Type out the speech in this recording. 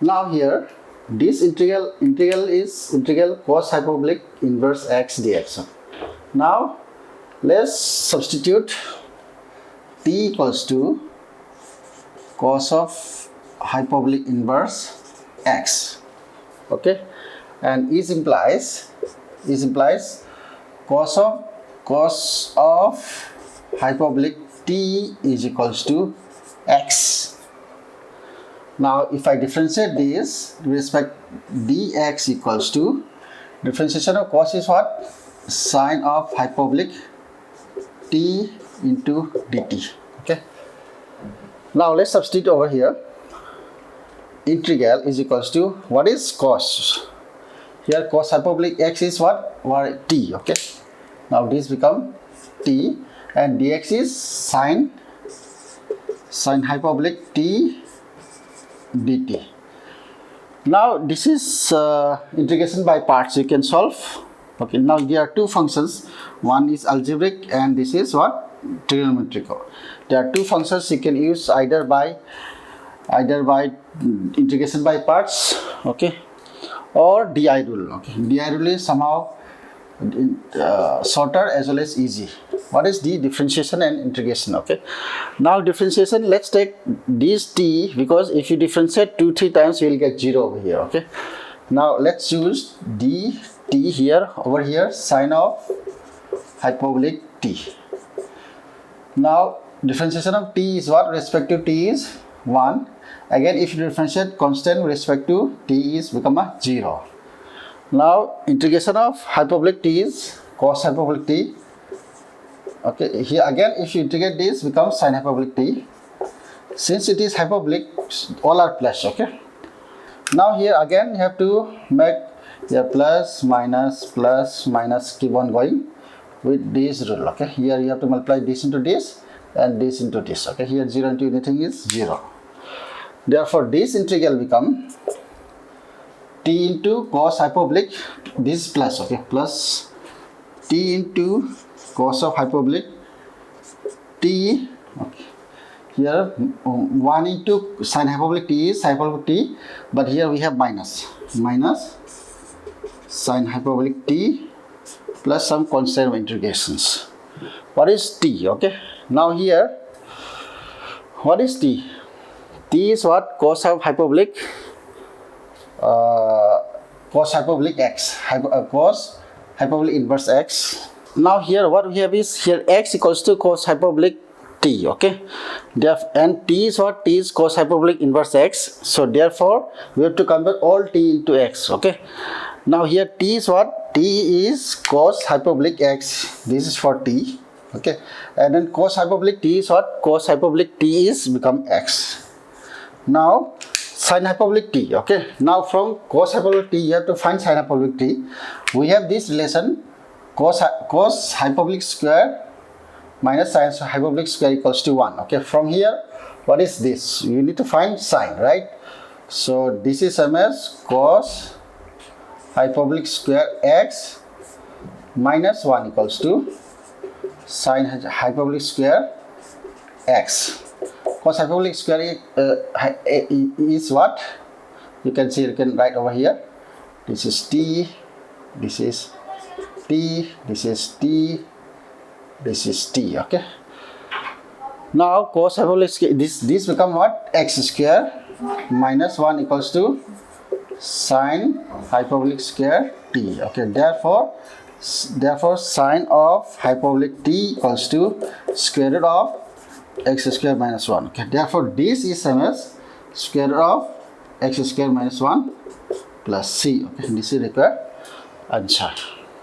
Now here this integral is integral cos hyperbolic inverse x dx. Now let's substitute t equals to cos of hyperbolic inverse x, okay, and is implies cos of hyperbolic t is equals to x. Now if I differentiate this with respect dx equals to differentiation of cos is what? Sine of hyperbolic t into dt. Okay. Now let's substitute over here. Integral is equals to what is cos? Here cos hyperbolic x is what? Or t. Okay. Now this become t and dx is sine hyperbolic t dt. Now this is integration by parts. You can solve. Okay. Now there are two functions. One is algebraic and this is what? Trigonometric. There are two functions you can use either by integration by parts, okay, or DI rule. Okay. DI rule is somehow shorter as well as easy. What is the differentiation and integration? Okay. Now differentiation, let's take this t, because if you differentiate 2-3 times you will get 0 over here. Okay. Now let's use dt here over here, sine of hyperbolic t. Now differentiation of t is what? Respect to t is 1. Again if you differentiate constant with respect to t is become a 0. Now integration of hyperbolic t is cos hyperbolic t. Okay, here again if you integrate this becomes sin hyperbolic t. Since it is hyperbolic, all are plus. Okay. Now here again you have to make your plus minus keep on going with this rule. Okay, here you have to multiply this into this and this into this. Okay, here 0 into anything is 0. Therefore this integral become t into cos hyperbolic, this plus, okay, plus t into cos of hyperbolic t. Okay, here 1 into sin hyperbolic t is hyperbolic t, but here we have minus sin hyperbolic t plus some constant integrations. What is t? Okay, now here what is t? T is what? Cos of hyperbolic x, cos hyperbolic inverse x. Now here what we have is here x equals to cos hyperbolic t. Okay, and t is what? T is cos hyperbolic inverse x. So therefore we have to convert all t into x. Okay. Now here t is what? T is cos hyperbolic x. This is for t. Okay, and then cos hyperbolic t is what? Cos hyperbolic t is become x. Now sin hyperbolic t. Okay, now from cos hyperbolic t you have to find sin hyperbolic t. We have this relation cos hyperbolic square minus sin hyperbolic square equals to 1. Okay, from here what is this? You need to find sine, right? So this is same as cos hyperbolic square x minus 1 equals to sin hyperbolic square x. Cos hyperbolic square is what? You can see, you can write over here. This is t, this is t, this is t, this is t. Okay. Now cos hyperbolic square, this become what? X square minus 1 equals to sin hyperbolic square t. Okay. Therefore sine of hyperbolic t equals to square root of x square minus 1. Okay. Therefore this is same as square root of x square minus 1 plus c. Okay. This is required answer.